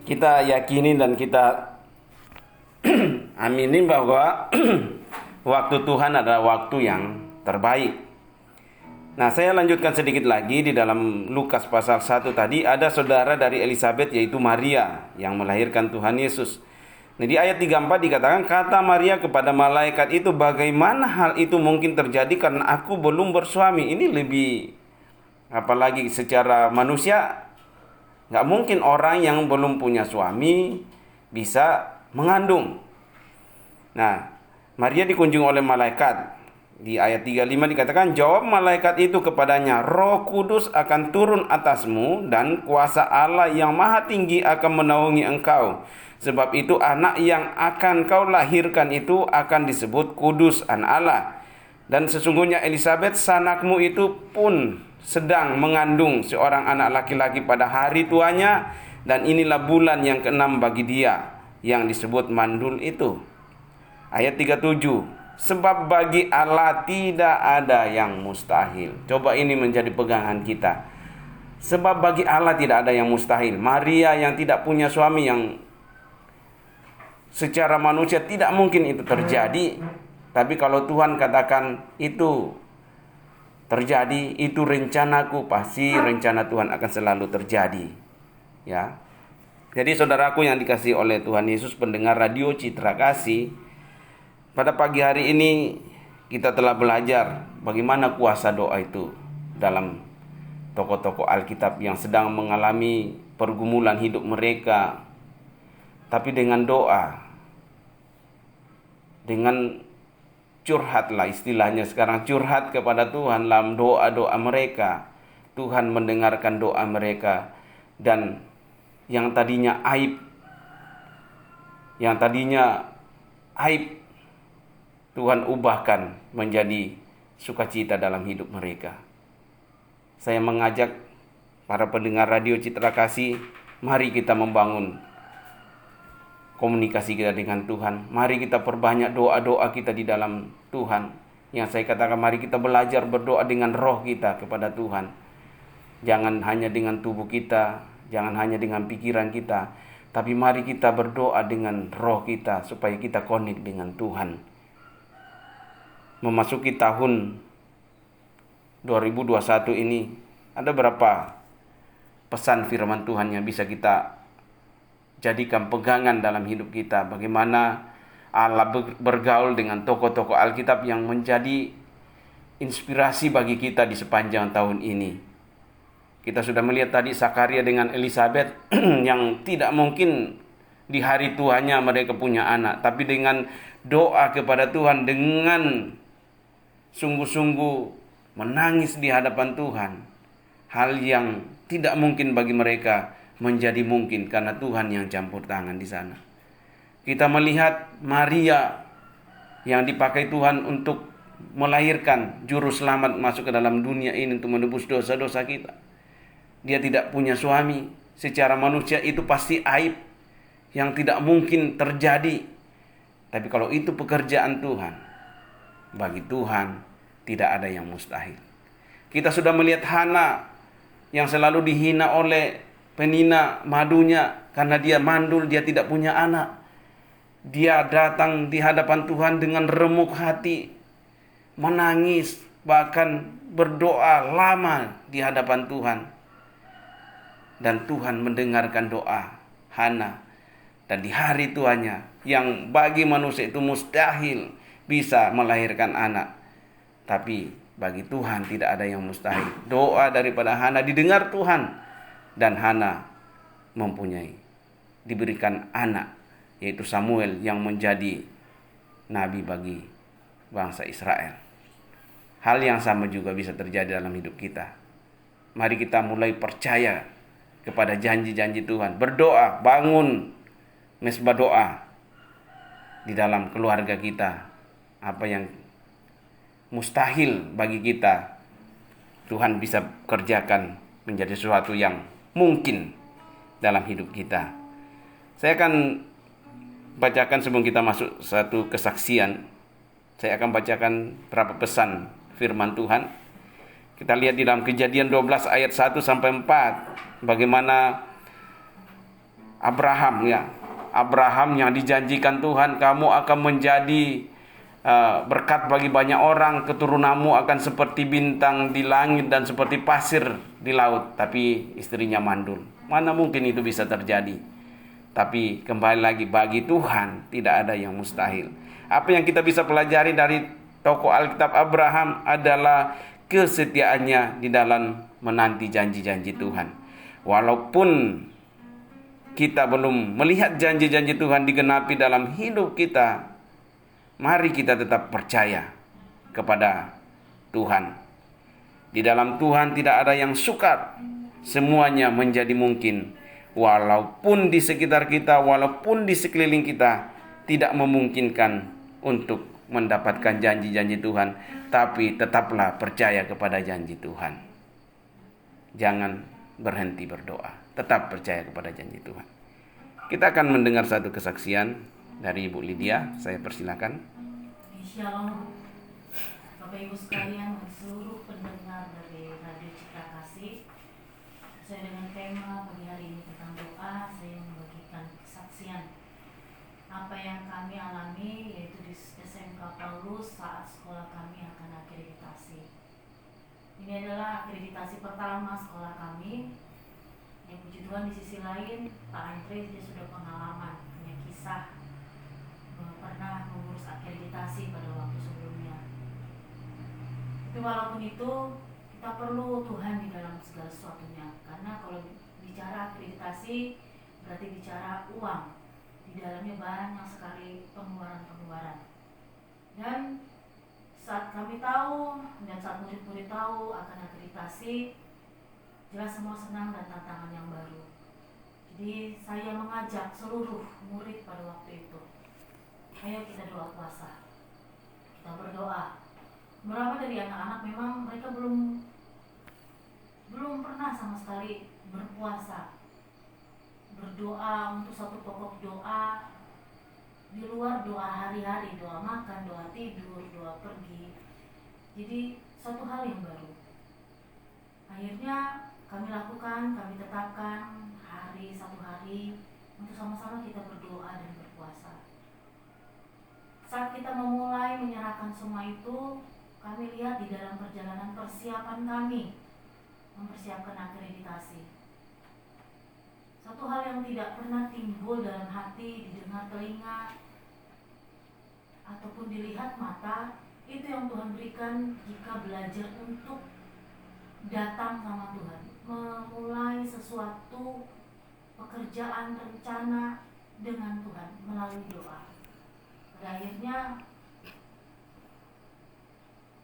Kita yakini dan kita amini bahwa waktu Tuhan adalah waktu yang terbaik. Nah, saya lanjutkan sedikit lagi di dalam Lukas pasal 1 tadi, ada saudara dari Elisabet yaitu Maria yang melahirkan Tuhan Yesus. Nah, di ayat 34 dikatakan, kata Maria kepada malaikat itu, bagaimana hal itu mungkin terjadi karena aku belum bersuami. Ini lebih, apalagi secara manusia, nggak mungkin orang yang belum punya suami bisa mengandung. Nah, Maria dikunjungi oleh malaikat. Di ayat 35 dikatakan, jawab malaikat itu kepadanya, Roh Kudus akan turun atasmu dan kuasa Allah yang maha tinggi akan menaungi engkau. Sebab itu anak yang akan kau lahirkan itu akan disebut kudus, anak Allah. Dan sesungguhnya Elisabet sanakmu itu pun sedang mengandung seorang anak laki-laki pada hari tuanya, dan inilah bulan yang ke-6 bagi dia, yang disebut mandul itu. Ayat 37, sebab bagi Allah tidak ada yang mustahil. Coba ini menjadi pegangan kita. Sebab bagi Allah tidak ada yang mustahil. Maria yang tidak punya suami, yang secara manusia tidak mungkin itu terjadi, tapi kalau Tuhan katakan itu terjadi, itu rencanaku, pasti rencana Tuhan akan selalu terjadi. Ya. Jadi saudaraku yang dikasihi oleh Tuhan Yesus, pendengar radio Citra Kasih, pada pagi hari ini kita telah belajar bagaimana kuasa doa itu dalam tokoh-tokoh Alkitab yang sedang mengalami pergumulan hidup mereka. Tapi dengan doa, dengan curhatlah istilahnya sekarang, curhat kepada Tuhan dalam doa-doa mereka, Tuhan mendengarkan doa mereka. Dan yang tadinya aib Tuhan ubahkan menjadi sukacita dalam hidup mereka. Saya mengajak para pendengar radio Citra Kasih, mari kita membangun komunikasi kita dengan Tuhan. Mari kita perbanyak doa-doa kita di dalam Tuhan. Yang saya katakan, mari kita belajar berdoa dengan roh kita kepada Tuhan. Jangan hanya dengan tubuh kita, jangan hanya dengan pikiran kita, tapi mari kita berdoa dengan roh kita supaya kita connect dengan Tuhan. Memasuki tahun 2021 ini, ada berapa pesan firman Tuhan yang bisa kita jadikan pegangan dalam hidup kita? Bagaimana Allah bergaul dengan tokoh-tokoh Alkitab yang menjadi inspirasi bagi kita di sepanjang tahun ini. Kita sudah melihat tadi Zakaria dengan Elizabeth yang tidak mungkin di hari tuanya mereka punya anak, tapi dengan doa kepada Tuhan, dengan sungguh-sungguh menangis di hadapan Tuhan, hal yang tidak mungkin bagi mereka menjadi mungkin karena Tuhan yang campur tangan di sana. Kita melihat Maria yang dipakai Tuhan untuk melahirkan juru selamat masuk ke dalam dunia ini untuk menebus dosa-dosa kita. Dia tidak punya suami. Secara manusia itu pasti aib yang tidak mungkin terjadi. Tapi kalau itu pekerjaan Tuhan, bagi Tuhan tidak ada yang mustahil. Kita sudah melihat Hana yang selalu dihina oleh penina madunya karena dia mandul, dia tidak punya anak. Dia datang di hadapan Tuhan dengan remuk hati, menangis, bahkan berdoa lama di hadapan Tuhan. Dan Tuhan mendengarkan doa Hana. Dan di hari tuanya yang bagi manusia itu mustahil bisa melahirkan anak, tapi bagi Tuhan tidak ada yang mustahil. Doa daripada Hana didengar Tuhan, dan Hana diberikan anak, yaitu Samuel yang menjadi nabi bagi bangsa Israel. Hal yang sama juga bisa terjadi dalam hidup kita. Mari kita mulai percaya kepada janji-janji Tuhan. Berdoa, bangun mesbah doa di dalam keluarga kita. Apa yang mustahil bagi kita, Tuhan bisa kerjakan menjadi sesuatu yang mungkin dalam hidup kita. Saya akan bacakan sebelum kita masuk satu kesaksian. Saya akan bacakan beberapa pesan firman Tuhan. Kita lihat di dalam Kejadian 12 ayat 1 sampai 4. Bagaimana Abraham yang dijanjikan Tuhan, kamu akan menjadi berkat bagi banyak orang, keturunanmu akan seperti bintang di langit dan seperti pasir di laut. Tapi istrinya mandul. Mana mungkin itu bisa terjadi? Tapi kembali lagi, bagi Tuhan tidak ada yang mustahil. Apa yang kita bisa pelajari dari tokoh Alkitab Abraham adalah kesetiaannya di dalam menanti janji-janji Tuhan. Walaupun kita belum melihat janji-janji Tuhan digenapi dalam hidup kita, mari kita tetap percaya kepada Tuhan. Di dalam Tuhan tidak ada yang sukar. Semuanya menjadi mungkin. Walaupun di sekitar kita, walaupun di sekeliling kita tidak memungkinkan untuk mendapatkan janji-janji Tuhan, tapi tetaplah percaya kepada janji Tuhan. Jangan berhenti berdoa, tetap percaya kepada janji Tuhan. Kita akan mendengar satu kesaksian dari Ibu Lydia. Saya persilakan. Shalom Bapak Ibu sekalian, seluruh pendengar dari Radio Citra Kasih. Sesuai dengan tema pagi hari ini tentang doa, saya membagikan kesaksian apa yang kami alami, yaitu di SMK Paulus saat sekolah kami akan akreditasi. Ini adalah akreditasi pertama sekolah kami. Yang puji Tuhan, di sisi lain Pak Andre dia sudah pengalaman, punya kisah pernah mengurus akreditasi pada waktu sebelumnya. Tapi walaupun itu kita perlu Tuhan di dalam segala sesuatunya. Karena kalau bicara akreditasi berarti bicara uang. Di dalamnya banyak sekali pengeluaran-pengeluaran. Dan saat kami tahu dan saat murid-murid tahu akan akreditasi, jelas semua senang dan tantangan yang baru. Jadi saya mengajak seluruh murid pada waktu itu, ayo kita doa puasa, kita berdoa. Beberapa dari anak-anak memang mereka belum pernah sama sekali berpuasa, berdoa untuk satu pokok doa di luar doa hari-hari, doa makan, doa tidur, doa pergi. Jadi satu hal yang baru. Akhirnya kami lakukan, kami tetapkan satu hari untuk sama-sama kita berdoa dan berpuasa. Saat kita memulai menyerahkan semua itu, kami lihat di dalam perjalanan persiapan kami mempersiapkan akreditasi. Satu hal yang tidak pernah timbul dalam hati, didengar telinga, ataupun dilihat mata, itu yang Tuhan berikan jika belajar untuk datang sama Tuhan, memulai sesuatu pekerjaan, rencana dengan Tuhan melalui doa. Pada akhirnya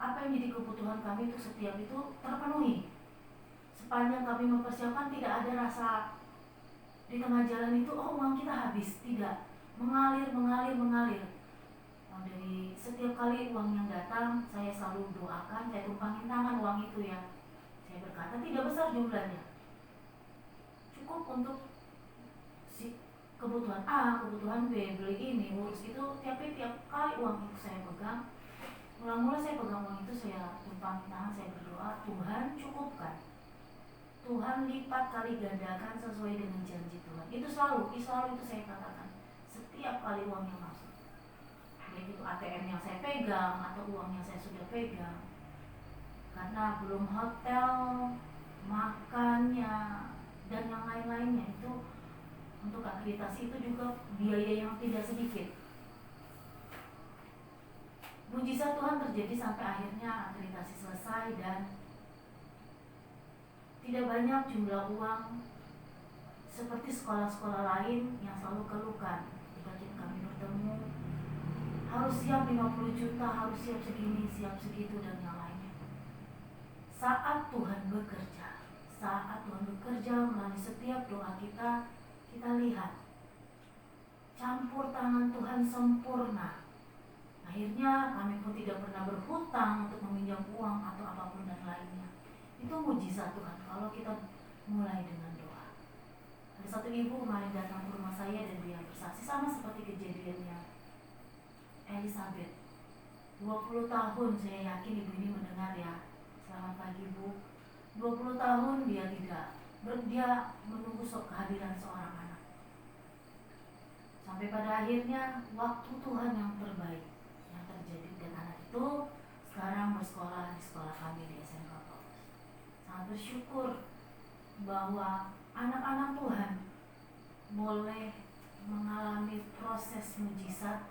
apa yang menjadi kebutuhan kami itu setiap itu terpenuhi. Sepanjang kami mempersiapkan, tidak ada rasa di tengah jalan itu uang kita habis, tidak, mengalir. Dari setiap kali uang yang datang, saya selalu doakan, saya tumpangin tangan uang itu ya. Saya berkata tidak besar jumlahnya, cukup untuk kebutuhan A, kebutuhan B, beli ini, urus itu. Tiap kali uang itu saya pegang, mula-mula saya pegang uang itu, saya tumpang tangan, saya berdoa, Tuhan cukupkan, Tuhan lipat kali gandakan sesuai dengan janji Tuhan. Itu selalu itu saya katakan setiap kali uang yang masuk, baik itu ATM yang saya pegang atau uang yang saya sudah pegang. Karena belum hotel, makannya, dan yang lain-lainnya itu. Untuk akreditasi itu juga biaya yang tidak sedikit. Mujizat Tuhan terjadi sampai akhirnya akreditasi selesai dan tidak banyak jumlah uang seperti sekolah-sekolah lain yang selalu keluhkan. Jika kami bertemu harus siap 50 juta, harus siap segini, siap segitu, dan yang lainnya. Saat Tuhan bekerja melalui setiap doa kita lihat campur tangan Tuhan sempurna. Akhirnya kami pun tidak pernah berhutang untuk meminjam uang atau apapun dan lainnya. Itu mujizat Tuhan kalau kita mulai dengan doa. Ada satu ibu kemarin datang ke rumah saya dan dia bersaksi sama seperti kejadiannya Elizabeth. 20 tahun, saya yakin ibu ini mendengar ya. Selamat pagi Bu. 20 tahun dia menunggu kehadiran seorang anak. Sampai pada akhirnya waktu Tuhan yang terbaik yang terjadi, dan anak itu sekarang bersekolah di sekolah kami di SMK Paulus. Sangat bersyukur bahwa anak-anak Tuhan boleh mengalami proses mujizat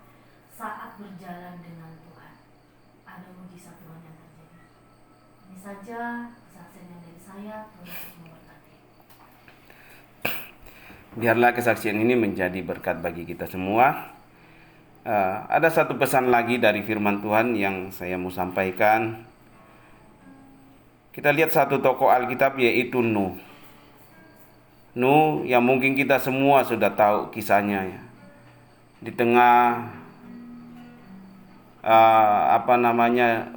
saat berjalan dengan Tuhan. Ada mujizat Tuhan yang terjadi. Ini saja kesaksian yang dari saya. Tuhan Yesus memberkati. Biarlah kesaksian ini menjadi berkat bagi kita semua. Ada satu pesan lagi dari firman Tuhan yang saya mau sampaikan. Kita lihat satu tokoh Alkitab, yaitu Nuh. Nuh yang mungkin kita semua sudah tahu kisahnya ya. Di tengah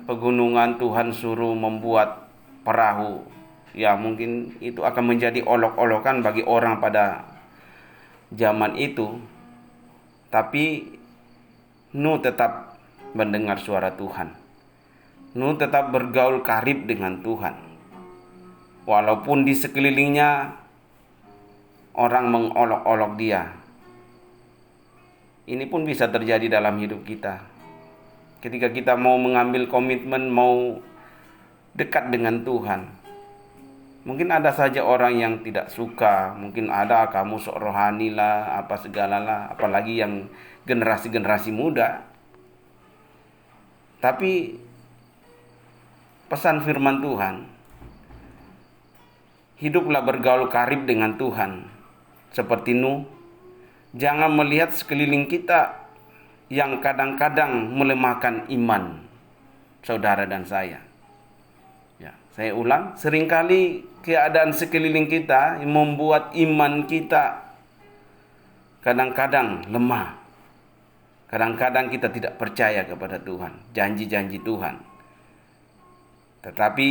pegunungan, Tuhan suruh membuat perahu. Ya mungkin itu akan menjadi olok-olokan bagi orang pada zaman itu. Tapi Nuh tetap mendengar suara Tuhan. Nuh tetap bergaul karib dengan Tuhan. Walaupun di sekelilingnya orang mengolok-olok dia. Ini pun bisa terjadi dalam hidup kita. Ketika kita mau mengambil komitmen, mau dekat dengan Tuhan, mungkin ada saja orang yang tidak suka. Mungkin ada, kamu sok rohani lah, apa segala lah. Apalagi yang generasi-generasi muda. Tapi pesan firman Tuhan, hiduplah bergaul karib dengan Tuhan seperti Nuh. Jangan melihat sekeliling kita yang kadang-kadang melemahkan iman saudara dan saya. Ya, saya ulang, seringkali keadaan sekeliling kita yang membuat iman kita kadang-kadang lemah. Kadang-kadang kita tidak percaya kepada Tuhan, janji-janji Tuhan. Tetapi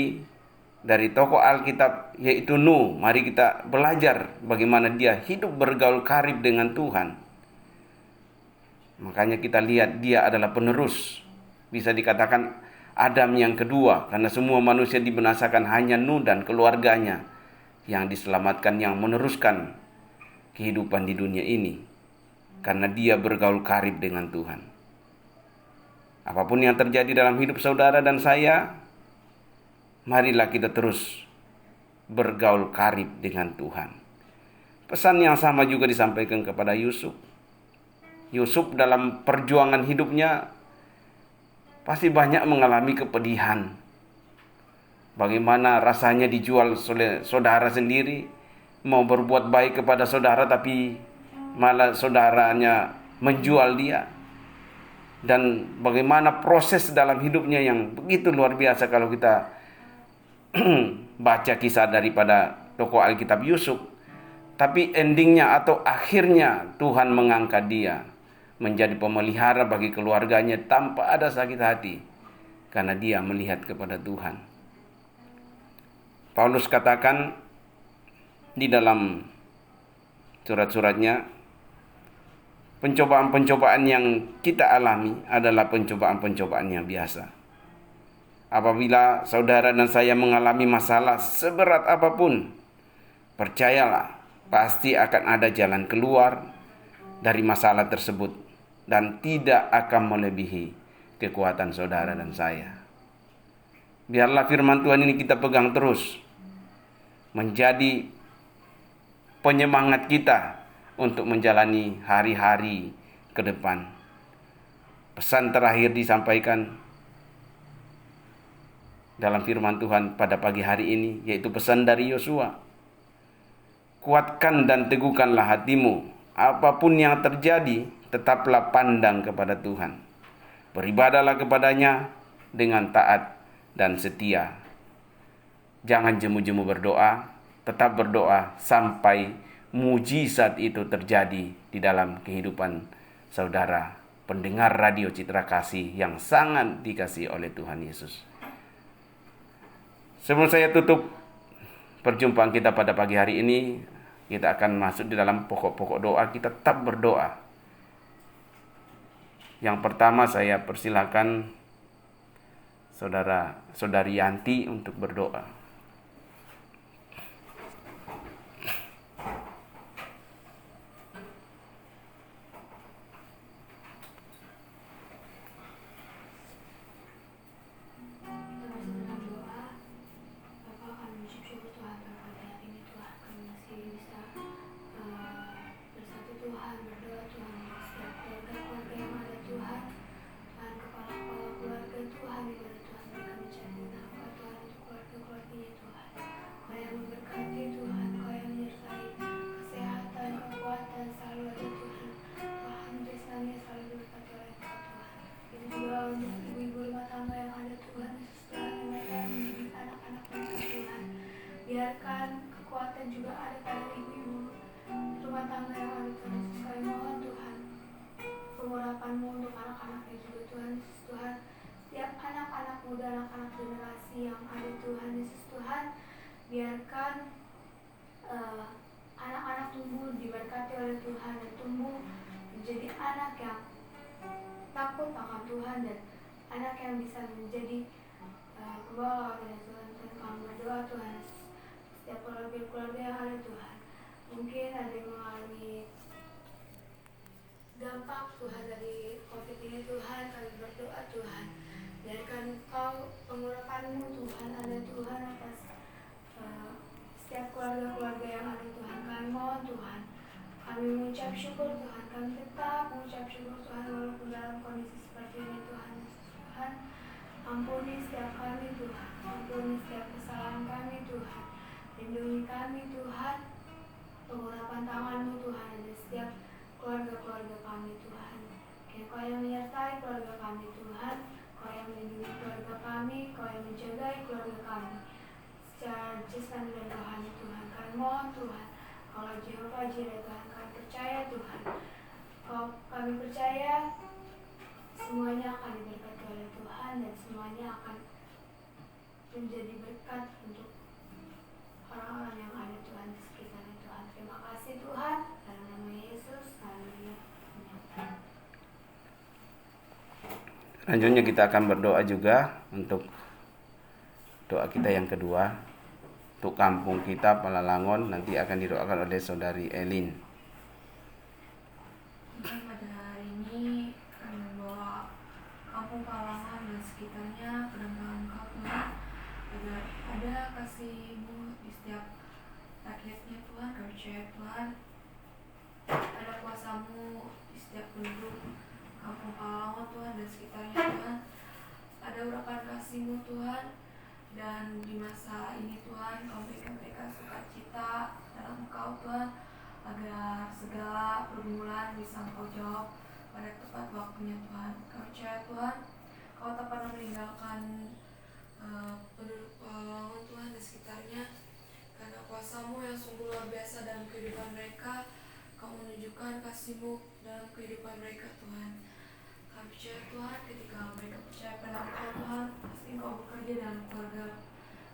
dari tokoh Alkitab yaitu Nuh, mari kita belajar bagaimana dia hidup bergaul karib dengan Tuhan. Makanya kita lihat dia adalah penerus. Bisa dikatakan Adam yang kedua, karena semua manusia dibinasakan, hanya Nuh dan keluarganya yang diselamatkan, yang meneruskan kehidupan di dunia ini. Karena dia bergaul karib dengan Tuhan. Apapun yang terjadi dalam hidup saudara dan saya, marilah kita terus bergaul karib dengan Tuhan. Pesan yang sama juga disampaikan kepada Yusuf. Yusuf dalam perjuangan hidupnya pasti banyak mengalami kepedihan. Bagaimana rasanya dijual oleh saudara sendiri, mau berbuat baik kepada saudara tapi malah saudaranya menjual dia. Dan bagaimana proses dalam hidupnya yang begitu luar biasa kalau kita baca kisah daripada tokoh Alkitab Yusuf. Tapi endingnya atau akhirnya Tuhan mengangkat dia menjadi pemelihara bagi keluarganya tanpa ada sakit hati, karena dia melihat kepada Tuhan. Paulus katakan di dalam surat-suratnya, pencobaan-pencobaan yang kita alami adalah pencobaan-pencobaan yang biasa. Apabila saudara dan saya mengalami masalah seberat apapun, percayalah, pasti akan ada jalan keluar dari masalah tersebut dan tidak akan melebihi kekuatan saudara dan saya. Biarlah firman Tuhan ini kita pegang terus, menjadi penyemangat kita untuk menjalani hari-hari ke depan. Pesan terakhir disampaikan dalam firman Tuhan pada pagi hari ini, yaitu pesan dari Yosua. Kuatkan dan teguhkanlah hatimu. Apapun yang terjadi, tetaplah pandang kepada Tuhan. Beribadahlah kepadanya dengan taat dan setia. Jangan jemu-jemu berdoa, tetap berdoa sampai mujizat itu terjadi di dalam kehidupan saudara pendengar radio Citra Kasih yang sangat dikasihi oleh Tuhan Yesus. Sebelum saya tutup perjumpaan kita pada pagi hari ini, kita akan masuk di dalam pokok-pokok doa. Kita tetap berdoa. Yang pertama saya persilakan saudari Yanti untuk berdoa. Biarkan kekuatan juga ada pada ibu-ibu rumah tangga yang ada Tuhan Yesus. Kami mohon Tuhan pengurapan-Mu untuk anak-anaknya juga Tuhan Yesus. Tuhan, setiap anak-anak muda, anak-anak generasi yang ada Tuhan Yesus. Tuhan, biarkan anak-anak tumbuh diberkati oleh Tuhan dan tumbuh menjadi anak yang takut akan Tuhan dan anak yang bisa menjadi kebawa oleh Tuhan. Tuhan, kami berdoa Tuhan Yesus. Setiap keluarga yang ada Tuhan, mungkin ada yang mengalami dampak Tuhan dari COVID ini Tuhan, kami berdoa Tuhan, biarkan Kau pengurapan-Mu Tuhan, ada Tuhan atas setiap keluarga-keluarga yang ada Tuhan. Kami mohon Tuhan, kami mengucap syukur Tuhan, kami tetap mengucap syukur Tuhan walaupun dalam kondisi seperti ini Tuhan. Tuhan, ampuni setiap kami Tuhan. Lindungi kami Tuhan, pengurapan tangan-Mu Tuhan ada setiap keluarga-keluarga kami Tuhan. Kau yang menyertai keluarga kami Tuhan, Kau yang melindungi keluarga kami, Kau yang menjagai keluarga kami secara jasmani dan rohani Tuhan. Kami mohon Tuhan, Kaulah Jehovah Jireh Tuhan, kami percaya Tuhan, kami percaya semuanya akan diberkati oleh Tuhan dan semuanya akan menjadi berkat untuk orang-orang yang ada Tuhan di sekitarnya Tuhan. Terima kasih Tuhan, dalam nama Yesus, haleluya. Selanjutnya kita akan berdoa juga untuk doa kita yang kedua. Untuk kampung kita Palalangon nanti akan didoakan oleh saudari Elin. Tuhan, pada hari ini kami membawa kampung Palalangon dan sekitarnya ke dalam Engkau Tuhan, agar ada kasih-Mu di setiap rakyatnya Tuhan. Kami percaya Tuhan, ada kuasa-Mu di setiap penduduk kampung Palalangon Tuhan dan sekitarnya Tuhan. Ada urapan kasih-Mu Tuhan, dan di masa ini Tuhan Kau berikan mereka sukacita dalam Engkau Tuhan, agar segala pergumulan bisa Engkau jawab pada tepat waktunya Tuhan. Kau percaya Tuhan, Kau tak pernah meninggalkan penduduk Palalangon Tuhan dan sekitarnya, karena kuasa-Mu yang sungguh luar biasa dalam kehidupan mereka. Kau menunjukkan kasih-Mu dalam kehidupan mereka Tuhan. Kami percaya Tuhan, ketika mereka percaya pada Engkau Tuhan, pasti Engkau bekerja dalam keluarga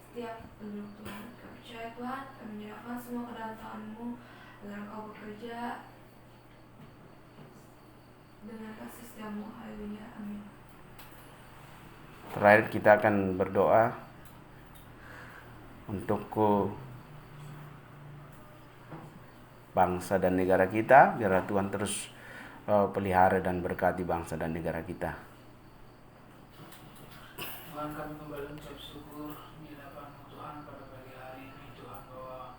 setiap penduduk Tuhan. Kami percaya Tuhan, kami menyerahkan semua ke dalam tangan-Mu, agar Engkau bekerja dengan kasih setia-Mu. Haleluya, amin. Terakhir kita akan berdoa untuk bangsa dan negara kita, biar Tuhan terus pelihara dan berkati bangsa dan negara kita. Tuhan, kami kembali mengucap syukur di hadapan-Mu Tuhan pada pagi hari ini Tuhan, bahwa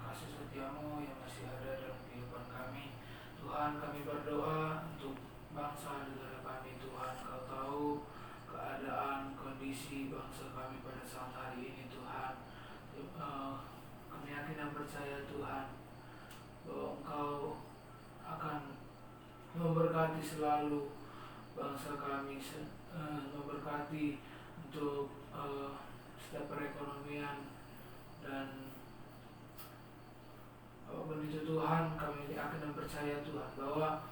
kasih setia-Mu yang masih ada dalam kehidupan kami. Tuhan, kami berdoa untuk bangsa negara kami Tuhan. Kau tahu keadaan kondisi bangsa kami pada saat hari ini Tuhan. Kami yakin dan percaya Tuhan bahwa Engkau akan memberkati selalu bangsa kami, memberkati untuk setiap perekonomian, dan apapun itu Tuhan, kami akan dan percaya Tuhan bahwa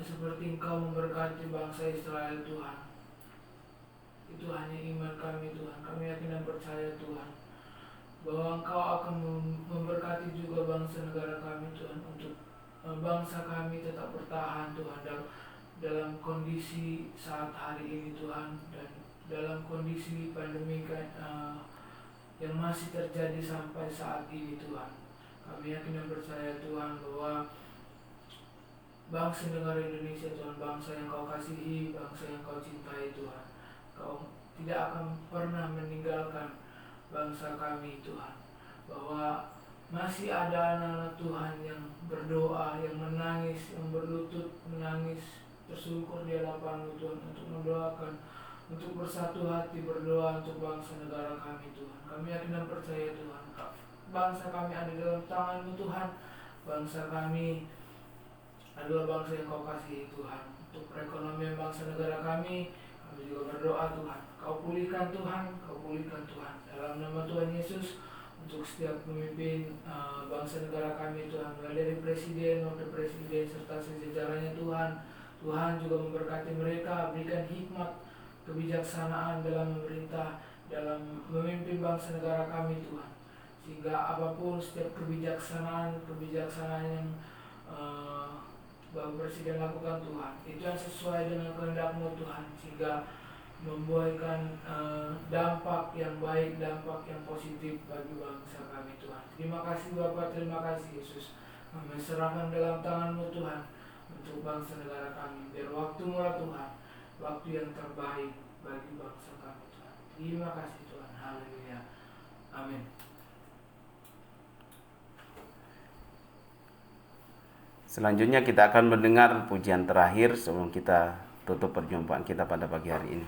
seperti Engkau memberkati bangsa Israel Tuhan, itu hanya iman kami Tuhan. Kami yakin dan percaya Tuhan bahwa Engkau akan memberkati juga bangsa negara kami Tuhan, untuk bangsa kami tetap bertahan Tuhan dalam kondisi saat hari ini Tuhan, dan dalam kondisi pandemi yang masih terjadi sampai saat ini Tuhan. Kami yakin dan percaya Tuhan bahwa bangsa negara Indonesia Tuhan, bangsa yang Kau kasihi, bangsa yang Kau cintai Tuhan, Kau tidak akan pernah meninggalkan bangsa kami Tuhan, bahwa masih ada anak-anak Tuhan yang berdoa, yang menangis, yang berlutut menangis tersungkur di hadapan-Mu Tuhan, untuk mendoakan, untuk bersatu hati berdoa untuk bangsa negara kami Tuhan. Kami yakin dan percaya Tuhan, bangsa kami ada dalam tangan-Mu Tuhan. Bangsa kami adalah bangsa yang Kau kasihi Tuhan. Untuk perekonomian bangsa negara kami juga berdoa Tuhan, Kau pulihkan Tuhan, Kau pulihkan Tuhan. Dalam nama Tuhan Yesus, untuk setiap pemimpin bangsa negara kami Tuhan, mulai dari presiden, wakil presiden, serta sejajarannya Tuhan. Tuhan juga memberkati mereka, berikan hikmat, kebijaksanaan dalam memerintah, dalam memimpin bangsa negara kami Tuhan, sehingga apapun setiap kebijaksanaan yang Bapak Presiden lakukan Tuhan, itu yang sesuai dengan kehendak-Mu Tuhan, sehingga membuahkan dampak yang baik, dampak yang positif bagi bangsa kami Tuhan. Terima kasih Bapak, terima kasih Yesus. Kami serahkan dalam tangan-Mu Tuhan untuk bangsa negara kami, biar waktu-Mu Tuhan, waktu yang terbaik bagi bangsa kami Tuhan. Terima kasih Tuhan, haleluya, amin. Selanjutnya kita akan mendengar pujian terakhir sebelum kita tutup perjumpaan kita pada pagi hari ini.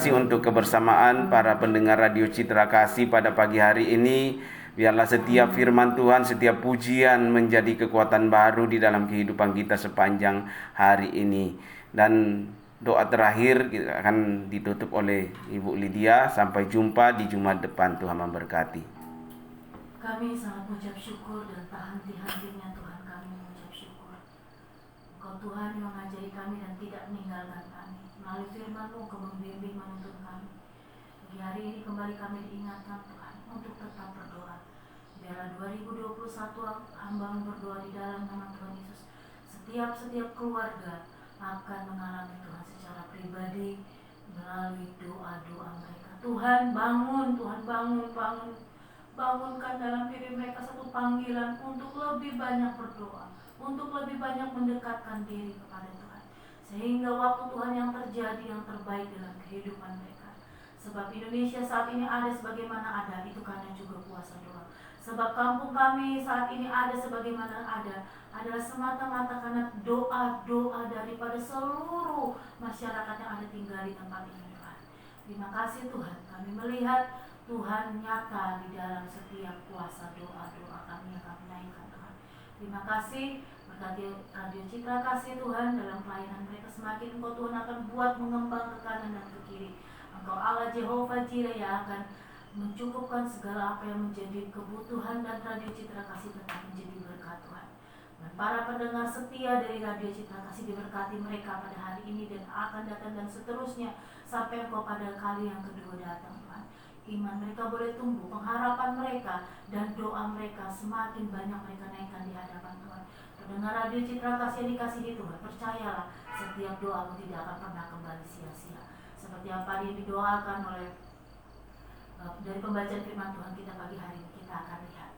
kasih untuk kebersamaan para pendengar Radio Citra Kasih pada pagi hari ini. Biarlah setiap firman Tuhan, setiap pujian menjadi kekuatan baru di dalam kehidupan kita sepanjang hari ini. Dan doa terakhir akan ditutup oleh Ibu Lydia. Sampai jumpa di Jumat depan. Tuhan memberkati. Kami sangat mengucap syukur dan tak henti-hentinya Tuhan kami mengucap syukur. Engkau Tuhan yang mengajari kami dan tidak meninggalkan kami. Melalui firman-Mu Engkau membimbing menuntun kami. Pagi hari ini kembali kami diingatkan Tuhan untuk tetap berdoa. Biarlah 2021 hamba berdoa di dalam nama Tuhan Yesus. Setiap keluarga akan mengalami Tuhan secara pribadi melalui doa-doa mereka. Tuhan bangun, Tuhan bangun. Bangunkan dalam diri mereka satu panggilan untuk lebih banyak berdoa, untuk lebih banyak mendekatkan diri kepada Tuhan. Sehingga waktu Tuhan yang terjadi yang terbaik dalam kehidupan mereka. Sebab Indonesia saat ini ada sebagaimana ada, itu karena juga kuasa doa. Sebab kampung kami saat ini ada sebagaimana ada, adalah semata-mata karena doa-doa daripada seluruh masyarakat yang ada tinggal di tempat ini Tuhan. Terima kasih Tuhan, kami melihat Tuhan nyata di dalam setiap kuasa doa-doa kami yang kami naikkan Tuhan. Terima kasih, berkati Radio Citra Kasih Tuhan dalam pelayanan mereka semakin Engkau Tuhan akan buat mengembang ke kanan dan ke kiri. Engkau Allah Jehovah Jireh yang akan mencukupkan segala apa yang menjadi kebutuhan dan Radio Citra Kasih tetap menjadi berkat Tuhan. Dan para pendengar setia dari Radio Citra Kasih diberkati mereka pada hari ini dan akan datang dan seterusnya sampai Engkau pada kali yang kedua datang Tuhan. Iman mereka boleh tumbuh, pengharapan mereka dan doa mereka semakin banyak mereka naikkan di hadapan Tuhan. Pendengar Radio Citra Kasih yang dikasihi Tuhan, percayalah setiap doamu tidak akan pernah kembali sia-sia. Seperti apa yang didoakan oleh dari pembacaan firman Tuhan kita pagi hari ini, kita akan lihat.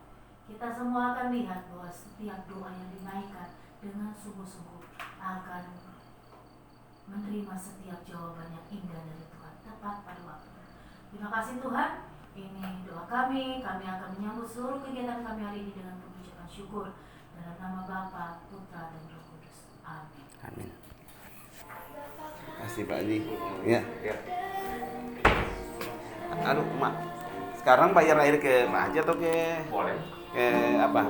Kita semua akan lihat bahwa setiap doa yang dinaikkan dengan sungguh-sungguh akan menerima setiap jawaban yang indah dari Tuhan tepat pada waktunya. Terima kasih Tuhan. Ini doa kami akan menyambut seluruh kegiatan kami hari ini dengan pengucapan syukur dalam nama Bapa, Putra dan Roh Kudus. Amin. Amin. Terima kasih Pak Haji. Ya. Aduh, Mak. Sekarang bayar air ke Mak Haji atau ke? Boleh. Ke apa?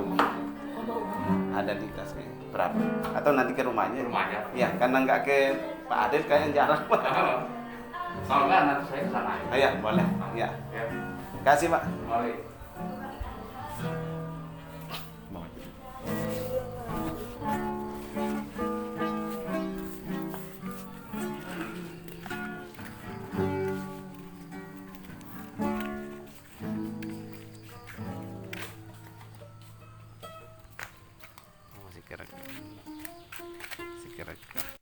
Ada di tasnya. Berapa? Atau nanti ke rumahnya? Rumahnya. Iya, karena nggak ke Pak Adil kayaknya jarang. Kalau enggak nanti saya kesana. Iya, boleh. Ya. Ya. Kasih Pak. Boleh. Masih kira-kira.